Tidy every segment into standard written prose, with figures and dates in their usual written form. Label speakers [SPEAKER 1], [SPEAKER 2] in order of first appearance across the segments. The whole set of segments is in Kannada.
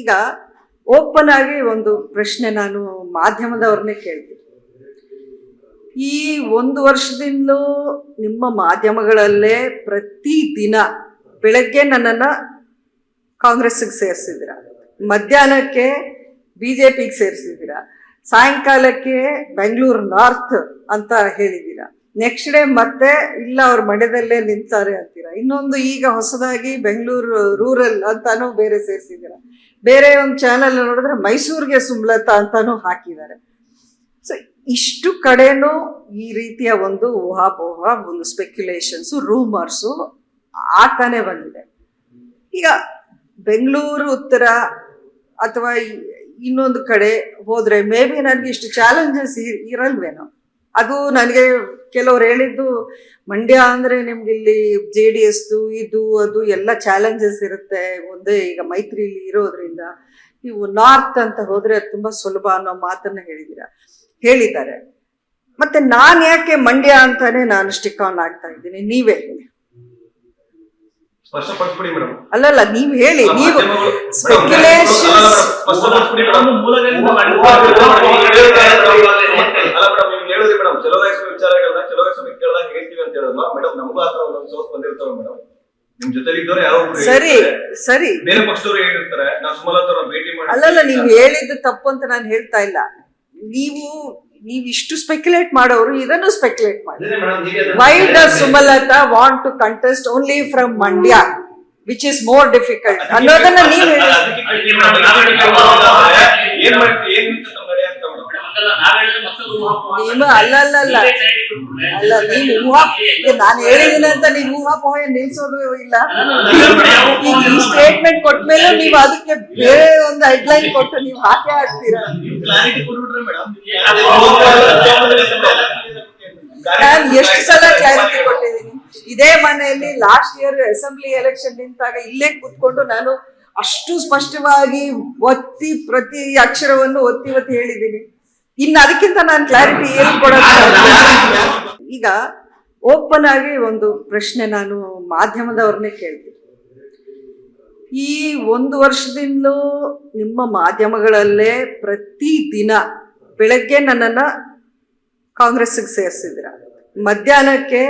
[SPEAKER 1] ಈಗ ಓಪನ್ ಆಗಿ ಒಂದು ಪ್ರಶ್ನೆ ನಾನು ಮಾಧ್ಯಮದವ್ರನ್ನೇ ಕೇಳ್ತೀನಿ. ಈ 1 ವರ್ಷದಿಂದಲೂ ನಿಮ್ಮ ಮಾಧ್ಯಮಗಳಲ್ಲೇ ಪ್ರತಿ ದಿನ ಬೆಳಗ್ಗೆ ನನ್ನನ್ನು ಕಾಂಗ್ರೆಸ್ಸಿಗೆ ಸೇರಿಸಿದ್ದೀರಾ, ಮಧ್ಯಾಹ್ನಕ್ಕೆ BJPಗೆ ಸೇರಿಸಿದ್ದೀರಾ, ಸಾಯಂಕಾಲಕ್ಕೆ ಬೆಂಗಳೂರು ನಾರ್ತ್ ಅಂತ ಹೇಳಿದ್ದೀರಾ, ನೆಕ್ಸ್ಟ್ ಡೇ ಮತ್ತೆ ಇಲ್ಲ ಅವ್ರ ಮಂಡ್ಯದಲ್ಲೇ ನಿಂತಾರೆ ಅಂತೀರಾ, ಇನ್ನೊಂದು ಈಗ ಹೊಸದಾಗಿ ಬೆಂಗಳೂರು ರೂರಲ್ ಅಂತಾನು ಬೇರೆ ಸೇರಿಸಿದ್ದೀರಾ, ಬೇರೆ ಒಂದು ಚಾನಲ್ ನೋಡಿದ್ರೆ ಮೈಸೂರಿಗೆ ಸುಮ್ಲತಾ ಅಂತಾನು ಹಾಕಿದ್ದಾರೆ. ಸೊ ಇಷ್ಟು ಕಡೆನೂ ಈ ರೀತಿಯ ಒಂದು ಊಹಾಪೋಹ, ಒಂದು ಸ್ಪೆಕ್ಯುಲೇಷನ್ಸು, ರೂಮರ್ಸು ಆಗ್ತಾನೆ ಬಂದಿದೆ. ಈಗ ಬೆಂಗಳೂರು ಉತ್ತರ ಅಥವಾ ಇನ್ನೊಂದು ಕಡೆ ಹೋದ್ರೆ ಮೇ ಬಿ ನನಗೆ ಇಷ್ಟು ಚಾಲೆಂಜಸ್ ಇರಲ್ವೇನೋ. ಅದು ನನಗೆ ಕೆಲವ್ರು ಹೇಳಿದ್ದು, ಮಂಡ್ಯ ಅಂದರೆ ನಿಮ್ಗೆ ಇಲ್ಲಿ JDS ಇದು ಅದು ಎಲ್ಲ ಚಾಲೆಂಜಸ್ ಇರುತ್ತೆ, ಒಂದೇ ಈಗ ಮೈತ್ರಿಲಿ ಇರೋದ್ರಿಂದ ನೀವು ನಾರ್ತ್ ಅಂತ ಹೋದ್ರೆ ಅದು ತುಂಬ ಸುಲಭ ಅನ್ನೋ ಮಾತನ್ನ ಹೇಳಿದ್ದಾರೆ. ಮತ್ತೆ ನಾನು ಯಾಕೆ ಮಂಡ್ಯ ಅಂತಾನೆ ನಾನು ಸ್ಟಿಕ್ ಆನ್ ಆಗ್ತಾ ಇದ್ದೀನಿ, ನೀವೇ ಹೇಳಿ. ಅಲ್ಲಲ್ಲ, ನೀವು ಹೇಳಿ, ನೀವು ಸ್ಪೆಕ್ಯುಲೇಷನ್ಸ್ ಸರಿ ಸರಿ ಅಲ್ಲಲ್ಲ, ನೀವು ಹೇಳಿದ್ದು ತಪ್ಪು ಅಂತ ನಾನು ಹೇಳ್ತಾ ಇಲ್ಲ. ನೀವು ಇಷ್ಟು ಸ್ಪೆಕ್ಯುಲೇಟ್ ಮಾಡೋರು ಇದನ್ನು ಸ್ಪೆಕ್ಯುಲೇಟ್ ಮಾಡಿ. Why does Sumalatha want to contest only from Mandya which is more difficult ಅನ್ನೋದನ್ನ ನೀವು ಹೇಳಿ. ಅಲ್ಲ, ನೀವು ನಾನು ಹೇಳಿದೀನಿ ಅಂತ ನೀವು ಊಹಾಪೋಹ ನಿಲ್ಸೋದು ಇಲ್ಲ. ಈಗ ಈ ಸ್ಟೇಟ್ಮೆಂಟ್ ಕೊಟ್ಮೇಲೆ ನೀವು ಅದಕ್ಕೆ ಬೇರೆ ಒಂದು ಹೆಡ್ಲೈನ್ ಕೊಟ್ಟು ನೀವು ಹಾಕೇ ಹಾಕ್ತೀರಾ. ನಾನು ಎಷ್ಟು ಸಲ ಕ್ಲಾರಿಟಿ ಕೊಟ್ಟಿದ್ದೀನಿ. ಇದೇ ಮನೆಯಲ್ಲಿ ಲಾಸ್ಟ್ ಇಯರ್ ಅಸೆಂಬ್ಲಿ ಎಲೆಕ್ಷನ್ ನಿಂತಾಗ ಇಲ್ಲೇ ಕೂತ್ಕೊಂಡು ನಾನು ಅಷ್ಟು ಸ್ಪಷ್ಟವಾಗಿ ಪ್ರತಿ ಅಕ್ಷರವನ್ನು ಒತ್ತಿ ಹೇಳಿದ್ದೀನಿ. ಇನ್ನು ಅದಕ್ಕಿಂತ ನಾನು ಕ್ಲಾರಿಟಿ ಏನು ಕೊಡೋದು. ಈಗ ಓಪನ್ ಆಗಿ ಒಂದು ಪ್ರಶ್ನೆ ನಾನು ಮಾಧ್ಯಮದವ್ರನ್ನೇ ಕೇಳ್ತೀನಿ. ಈ 1 ವರ್ಷದಿಂದಲೂ ನಿಮ್ಮ ಮಾಧ್ಯಮಗಳಲ್ಲೇ ಪ್ರತಿ ದಿನ ಬೆಳಗ್ಗೆ ನನ್ನನ್ನು ಕಾಂಗ್ರೆಸ್ಸಿಗೆ ಸೇರಿಸಿದ್ದೀರಾ, ಮಧ್ಯಾಹ್ನಕ್ಕೆ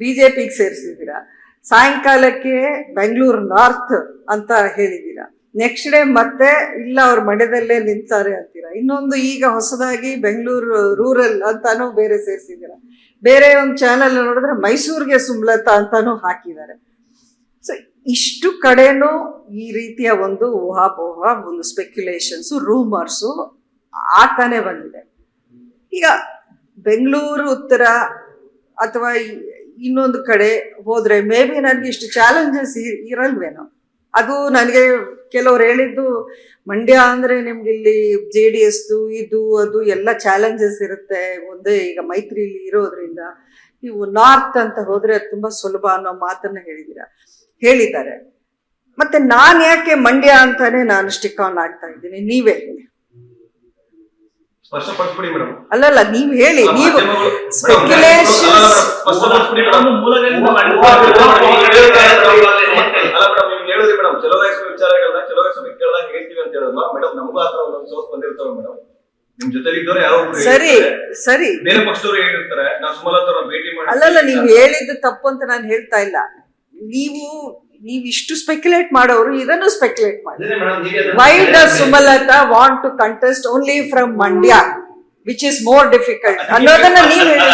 [SPEAKER 1] BJPಗೆ ಸೇರಿಸಿದ್ದೀರಾ, ಸಾಯಂಕಾಲಕ್ಕೆ ಬೆಂಗಳೂರು ನಾರ್ತ್ ಅಂತ ಹೇಳಿದ್ದೀರಾ, ನೆಕ್ಸ್ಟ್ ಡೇ ಮತ್ತೆ ಇಲ್ಲ ಅವ್ರ ಮಂಡ್ಯದಲ್ಲೇ ನಿಂತಾರೆ ಅಂತೀರಾ, ಇನ್ನೊಂದು ಈಗ ಹೊಸದಾಗಿ ಬೆಂಗಳೂರು ರೂರಲ್ ಅಂತಾನು ಬೇರೆ ಸೇರಿಸಿದ್ದೀರಾ, ಬೇರೆ ಒಂದು ಚಾನಲ್ ನೋಡಿದ್ರೆ ಮೈಸೂರಿಗೆ ಸುಮ್ಲತಾ ಅಂತಾನು ಹಾಕಿದ್ದಾರೆ. ಸೊ ಇಷ್ಟು ಕಡೆನೂ ಈ ರೀತಿಯ ಒಂದು ಊಹಾಪೋಹ, ಒಂದು ಸ್ಪೆಕ್ಯುಲೇಷನ್ಸು, ರೂಮರ್ಸು ಆಗ್ತಾನೆ ಬಂದಿದೆ. ಈಗ ಬೆಂಗಳೂರು ಉತ್ತರ ಅಥವಾ ಇನ್ನೊಂದು ಕಡೆ ಹೋದ್ರೆ ಮೇ ಬಿ ನನಗೆ ಇಷ್ಟು ಚಾಲೆಂಜಸ್ ಇರಲ್ವೇನೋ. ಅದು ನನಗೆ ಕೆಲವ್ರು ಹೇಳಿದ್ದು, ಮಂಡ್ಯ ಅಂದರೆ ನಿಮ್ಗೆ ಇಲ್ಲಿ JDS ಇದು ಅದು ಎಲ್ಲ ಚಾಲೆಂಜಸ್ ಇರುತ್ತೆ, ಒಂದೇ ಈಗ ಮೈತ್ರಿಲಿ ಇರೋದ್ರಿಂದ ನೀವು ನಾರ್ತ್ ಅಂತ ಹೋದ್ರೆ ಅದು ತುಂಬ ಸುಲಭ ಅನ್ನೋ ಮಾತನ್ನ ಹೇಳಿದ್ದಾರೆ. ಮತ್ತೆ ನಾನು ಯಾಕೆ ಮಂಡ್ಯ ಅಂತಾನೆ ನಾನು ಸ್ಟಿಕ್ ಆನ್ ಆಗ್ತಾ ಇದ್ದೀನಿ, ನೀವೇ ಹೇಳಿ. ಅಲ್ಲಲ್ಲ, ನೀವು ಹೇಳಿ, ನೀವು ಸ್ಪೆಕ್ಯುಲೇಷನ್ಸ್ ಸರಿ ಸರಿ ಅಲ್ಲಲ್ಲ, ನೀವು ಹೇಳಿದ್ದು ತಪ್ಪು ಅಂತ ನಾನು ಹೇಳ್ತಾ ಇಲ್ಲ. ನೀವು ಇಷ್ಟು ಸ್ಪೆಕ್ಯುಲೇಟ್ ಮಾಡೋರು ಇದನ್ನು ಸ್ಪೆಕ್ಯುಲೇಟ್ ಮಾಡಿ. Why does Sumalatha want to contest only from Mandya which is more difficult ಅನ್ನೋದನ್ನ ನೀವು ಹೇಳಿ.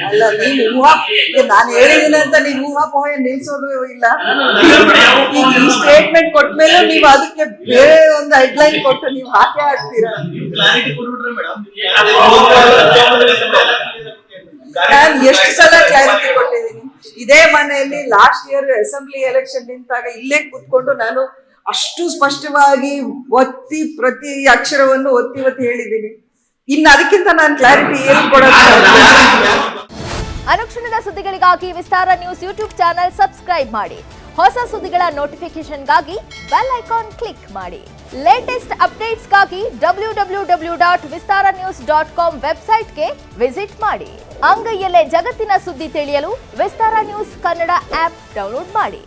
[SPEAKER 1] ಅಲ್ಲ, ನೀವು ನಾನು ಹೇಳಿದೀನಿ ಅಂತ ನೀವು ಊಹಾಪೋಹ ನಿಲ್ಸೋದು ಇಲ್ಲ. ಈಗ ಈ ಸ್ಟೇಟ್ಮೆಂಟ್ ಕೊಟ್ಮೇಲೆ ನೀವು ಅದಕ್ಕೆ ಬೇರೆ ಒಂದು ಹೆಡ್ಲೈನ್ ಕೊಟ್ಟು ನೀವು ಹಾಕೇ ಹಾಕ್ತೀರಾ. ನಾನು ಎಷ್ಟು ಸಲ ಕ್ಲಾರಿಟಿ ಕೊಟ್ಟಿದ್ದೀನಿ. ಇದೇ ಮನೆಯಲ್ಲಿ ಲಾಸ್ಟ್ ಇಯರ್ ಅಸೆಂಬ್ಲಿ ಎಲೆಕ್ಷನ್ ನಿಂತಾಗ ಇಲ್ಲೇ ಕೂತ್ಕೊಂಡು ನಾನು ಅಷ್ಟು ಸ್ಪಷ್ಟವಾಗಿ ಪ್ರತಿ ಅಕ್ಷರವನ್ನು ಒತ್ತಿ ಹೇಳಿದ್ದೀನಿ. ಇನ್ನು ಅದಕ್ಕಿಂತ ನಾನು ಕ್ಲಾರಿಟಿ ಏನು ಕೊಡೋದು.
[SPEAKER 2] ಅನುಕ್ಷಣದ ಸುದ್ದಿಗಳಿಗಾಗಿ ವಿಸ್ತಾರ ನ್ಯೂಸ್ ಯೂಟ್ಯೂಬ್ ಚಾನೆಲ್ ಸಬ್ಸ್ಕ್ರೈಬ್ ಮಾಡಿ. ಹೊಸ ಸುದ್ದಿಗಳ ನೋಟಿಫಿಕೇಶನ್ಗಾಗಿ ಬೆಲ್ ಐಕಾನ್ ಕ್ಲಿಕ್ ಮಾಡಿ. ಲೇಟೆಸ್ಟ್ ಅಪ್ಡೇಟ್ಸ್ಗಾಗಿ www.vistaranews.com ವೆಬ್ಸೈಟ್ಗೆ ವಿಸಿಟ್ ಮಾಡಿ. ಅಂಗೈಯಲ್ಲೇ ಜಗತ್ತಿನ ಸುದ್ದಿ ತಿಳಿಯಲು ವಿಸ್ತಾರ ನ್ಯೂಸ್ ಕನ್ನಡ ಆಪ್ ಡೌನ್ಲೋಡ್ ಮಾಡಿ.